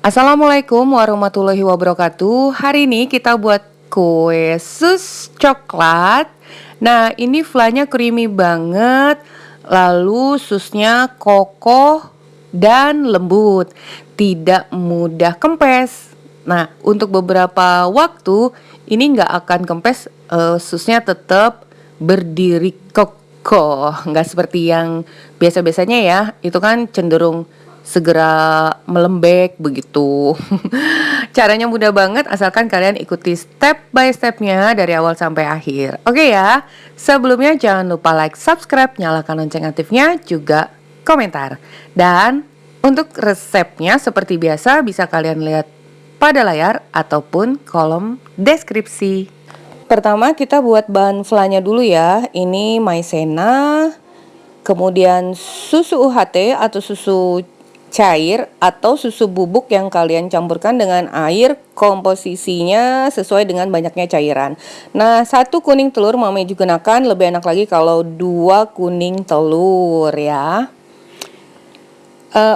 Assalamualaikum warahmatullahi wabarakatuh. Hari ini kita buat kue sus coklat. Nah, ini flanya creamy banget. Lalu susnya kokoh dan lembut, tidak mudah kempes. Nah, untuk beberapa waktu ini nggak akan kempes, susnya tetap berdiri kokoh, nggak seperti yang biasa-biasanya ya. Itu kan cenderung segera melembek begitu. Caranya mudah banget asalkan kalian ikuti step by stepnya dari awal sampai akhir. Oke ya, sebelumnya jangan lupa like, subscribe, nyalakan lonceng aktifnya, juga komentar. Dan untuk resepnya seperti biasa bisa kalian lihat pada layar ataupun kolom deskripsi. Pertama kita buat bahan flanya dulu ya. Ini maizena, kemudian susu UHT atau susu cair atau susu bubuk yang kalian campurkan dengan air, komposisinya sesuai dengan banyaknya cairan. Nah, 1 kuning telur mami gunakan, lebih enak lagi kalau 2 kuning telur ya.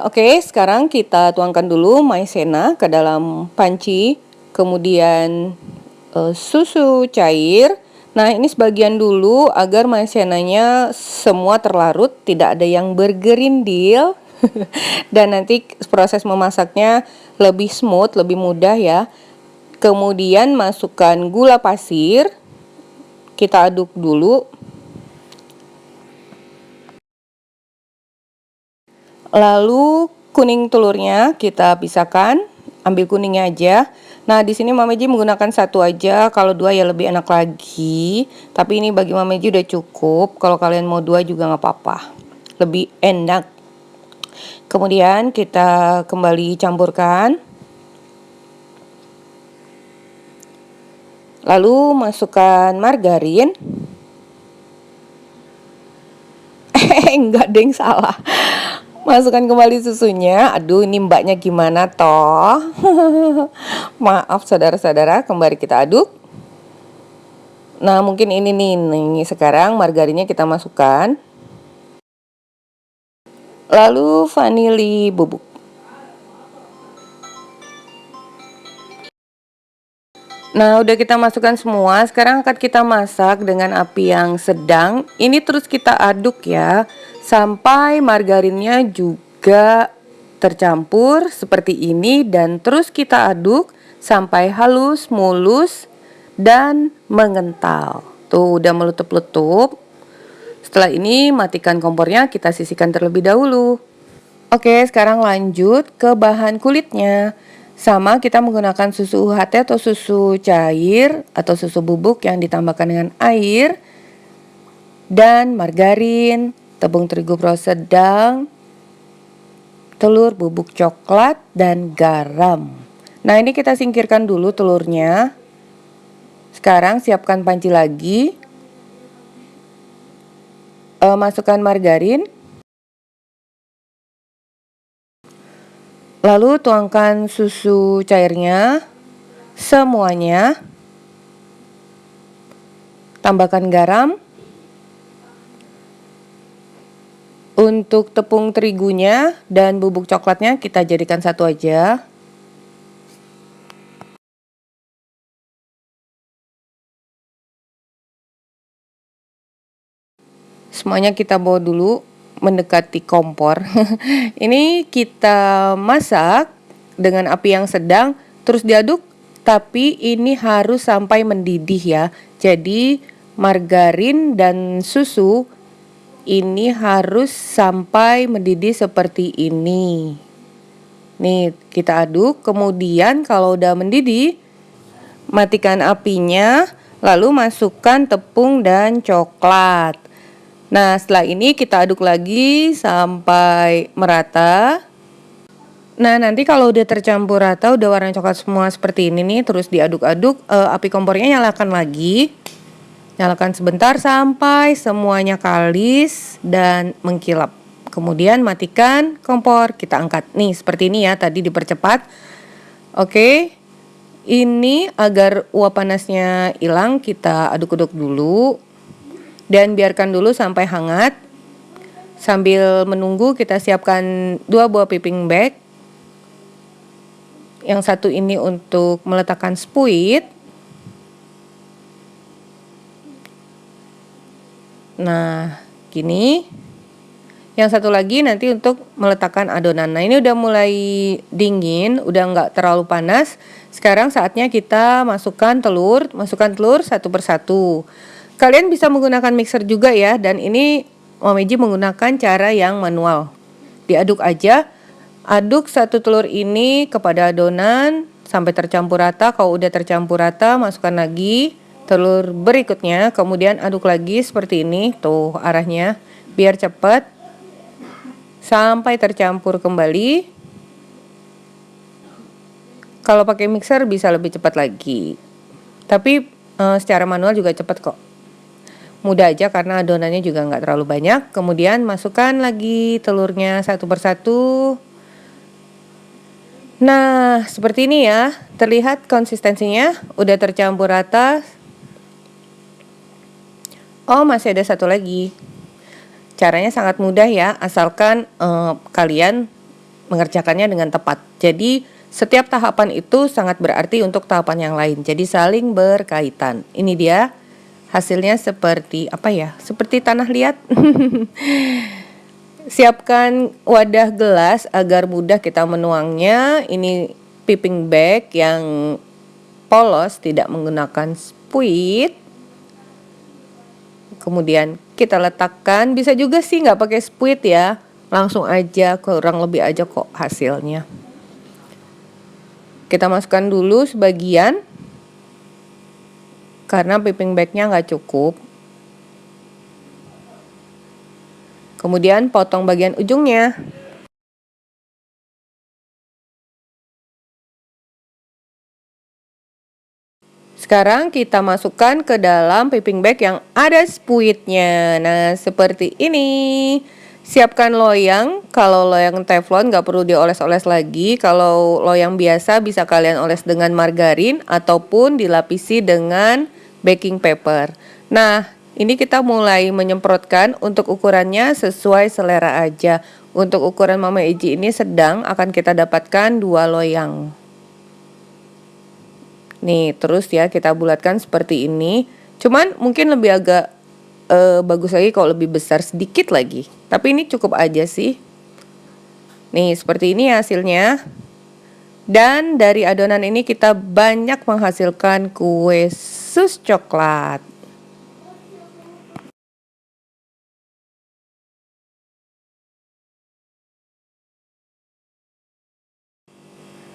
Oke, sekarang kita tuangkan dulu maizena ke dalam panci, kemudian susu cair. Nah, ini sebagian dulu agar maizenanya semua terlarut, tidak ada yang bergerindil. Dan nanti proses memasaknya lebih smooth, lebih mudah ya. Kemudian masukkan gula pasir, kita aduk dulu. Lalu kuning telurnya kita pisahkan, ambil kuningnya aja. Nah, di sini Mameji menggunakan 1 aja, kalau 2 ya lebih enak lagi. Tapi ini bagi Mameji udah cukup, kalau kalian mau 2 juga nggak apa-apa. Lebih enak. Kemudian kita kembali campurkan. Lalu masukkan margarin. Enggak deng, salah. Masukkan kembali susunya. Aduh, ini mbaknya gimana toh? Maaf saudara-saudara, kembali kita aduk. Nah, mungkin ini nih, sekarang margarinnya kita masukkan. Lalu vanili bubuk. Nah, udah kita masukkan semua. Sekarang akan kita masak dengan api yang sedang. Ini terus kita aduk ya, sampai margarinnya juga tercampur seperti ini. Dan terus kita aduk sampai halus, mulus, dan mengental. Tuh, udah meletup-letup. Setelah ini matikan kompornya, kita sisihkan terlebih dahulu. Oke, sekarang lanjut ke bahan kulitnya. Sama, kita menggunakan susu UHT atau susu cair atau susu bubuk yang ditambahkan dengan air dan margarin, tepung terigu proses sedang, telur bubuk coklat, dan garam. Nah, ini kita singkirkan dulu telurnya. Sekarang siapkan panci lagi. Masukkan margarin. Lalu tuangkan susu cairnya semuanya. Tambahkan garam. Untuk tepung terigunya dan bubuk coklatnya kita jadikan 1 aja. Semuanya kita bawa dulu mendekati kompor. Ini kita masak dengan api yang sedang, terus diaduk, tapi ini harus sampai mendidih ya. Jadi margarin dan susu ini harus sampai mendidih seperti ini. Nih, kita aduk, kemudian kalau udah mendidih, matikan apinya, lalu masukkan tepung dan coklat. Nah, setelah ini kita aduk lagi sampai merata. Nah, nanti kalau udah tercampur rata, udah warna coklat semua seperti ini nih, terus diaduk-aduk, api kompornya nyalakan lagi. Nyalakan sebentar sampai semuanya kalis dan mengkilap. Kemudian matikan kompor, kita angkat. Nih, seperti ini ya, tadi dipercepat. Oke. Ini agar uap panasnya hilang, kita aduk-aduk dulu. Dan biarkan dulu sampai hangat. Sambil menunggu kita siapkan 2 buah piping bag. Yang satu ini untuk meletakkan spuit. Nah, gini. Yang satu lagi nanti untuk meletakkan adonan. Nah, ini udah mulai dingin, udah nggak terlalu panas. Sekarang saatnya kita masukkan telur satu persatu. Kalian bisa menggunakan mixer juga ya, dan ini Momeji menggunakan cara yang manual. Diaduk aja, aduk satu telur ini kepada adonan sampai tercampur rata. Kalau udah tercampur rata, masukkan lagi telur berikutnya, kemudian aduk lagi seperti ini. Tuh arahnya, biar cepat. Sampai tercampur kembali. Kalau pakai mixer bisa lebih cepat lagi. Tapi secara manual juga cepat kok. Mudah aja karena adonannya juga nggak terlalu banyak. Kemudian masukkan lagi telurnya satu persatu. Nah, seperti ini ya. Terlihat konsistensinya udah tercampur rata. Oh, masih ada satu lagi. Caranya sangat mudah ya, asalkan kalian mengerjakannya dengan tepat. Jadi setiap tahapan itu sangat berarti untuk tahapan yang lain. Jadi saling berkaitan. Ini dia hasilnya seperti apa ya? Seperti tanah liat. Siapkan wadah gelas agar mudah kita menuangnya. Ini piping bag yang polos, tidak menggunakan spuit. Kemudian kita letakkan, bisa juga sih nggak pakai spuit ya, langsung aja, kurang lebih aja kok hasilnya. Kita masukkan dulu sebagian, karena piping bagnya nggak cukup. Kemudian potong bagian ujungnya. Sekarang kita masukkan ke dalam piping bag yang ada spuitnya. Nah, seperti ini. Siapkan loyang. Kalau loyang teflon nggak perlu dioles-oles lagi. Kalau loyang biasa bisa kalian oles dengan margarin ataupun dilapisi dengan baking paper. Nah, ini kita mulai menyemprotkan. Untuk ukurannya sesuai selera aja. Untuk ukuran Momeji ini sedang, akan kita dapatkan 2 loyang. Nih, terus ya kita bulatkan seperti ini. Cuman mungkin lebih agak bagus lagi kalau lebih besar sedikit lagi. Tapi ini cukup aja sih. Nih, seperti ini hasilnya. Dan dari adonan ini kita banyak menghasilkan kue sus coklat.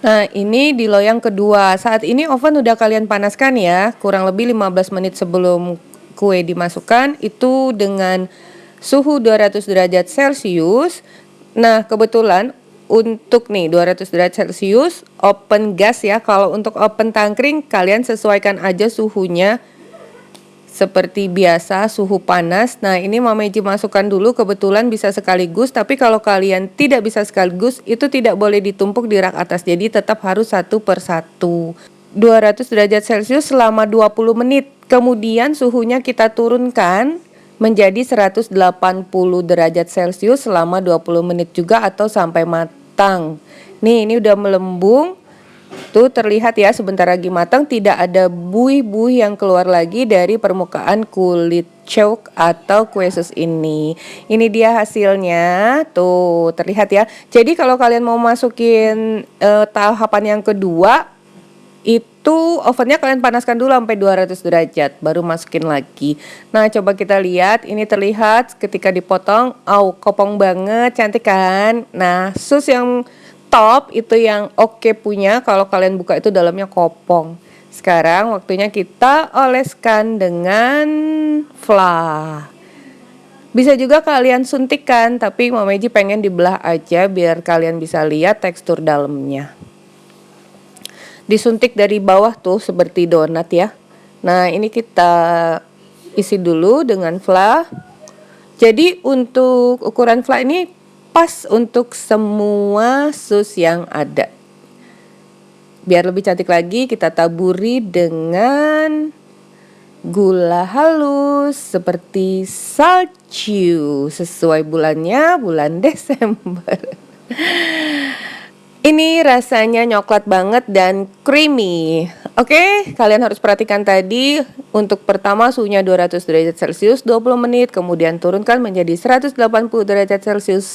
Nah, ini di loyang kedua. Saat ini oven udah kalian panaskan ya, kurang lebih 15 menit sebelum kue dimasukkan, itu dengan suhu 200 derajat Celcius. Nah, kebetulan untuk nih 200 derajat Celcius open gas ya. Kalau untuk open tangkring kalian sesuaikan aja suhunya. Seperti biasa suhu panas. Nah, ini Momeji masukkan dulu, kebetulan bisa sekaligus. Tapi kalau kalian tidak bisa sekaligus, itu tidak boleh ditumpuk di rak atas. Jadi tetap harus satu per satu. 200 derajat Celcius selama 20 menit. Kemudian suhunya kita turunkan menjadi 180 derajat Celcius selama 20 menit juga atau sampai matang. Nih, ini udah melembung. Tuh terlihat ya, sebentar lagi matang, tidak ada buih-buih yang keluar lagi dari permukaan kulit chalk atau kue sus ini. Ini dia hasilnya, tuh terlihat ya. Jadi kalau kalian mau masukin tahapan yang kedua, itu ovennya kalian panaskan dulu sampai 200 derajat, baru masukin lagi. Nah, coba kita lihat, ini terlihat ketika dipotong, kopong banget, cantik kan? Nah, sus yang top itu yang oke punya, kalau kalian buka itu dalamnya kopong. Sekarang waktunya kita oleskan dengan fla. Bisa juga kalian suntikkan, tapi Momeji pengen dibelah aja biar kalian bisa lihat tekstur dalamnya. Disuntik dari bawah tuh seperti donat ya. Nah, ini kita isi dulu dengan fla. Jadi untuk ukuran fla ini pas untuk semua sus yang ada. Biar lebih cantik lagi, kita taburi dengan gula halus seperti salju. Sesuai bulannya, bulan Desember. Ini rasanya coklat banget dan creamy. Oke, kalian harus perhatikan tadi untuk pertama suhunya 200 derajat Celcius 20 menit, kemudian turunkan menjadi 180 derajat Celcius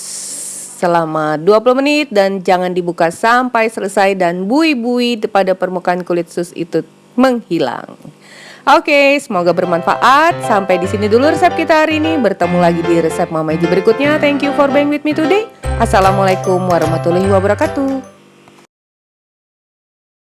selama 20 menit dan jangan dibuka sampai selesai dan buih-buih pada permukaan kulit sus itu menghilang. Oke, semoga bermanfaat. Sampai di sini dulu resep kita hari ini. Bertemu lagi di resep Mama Eji berikutnya. Thank you for being with me today. Assalamualaikum warahmatullahi wabarakatuh.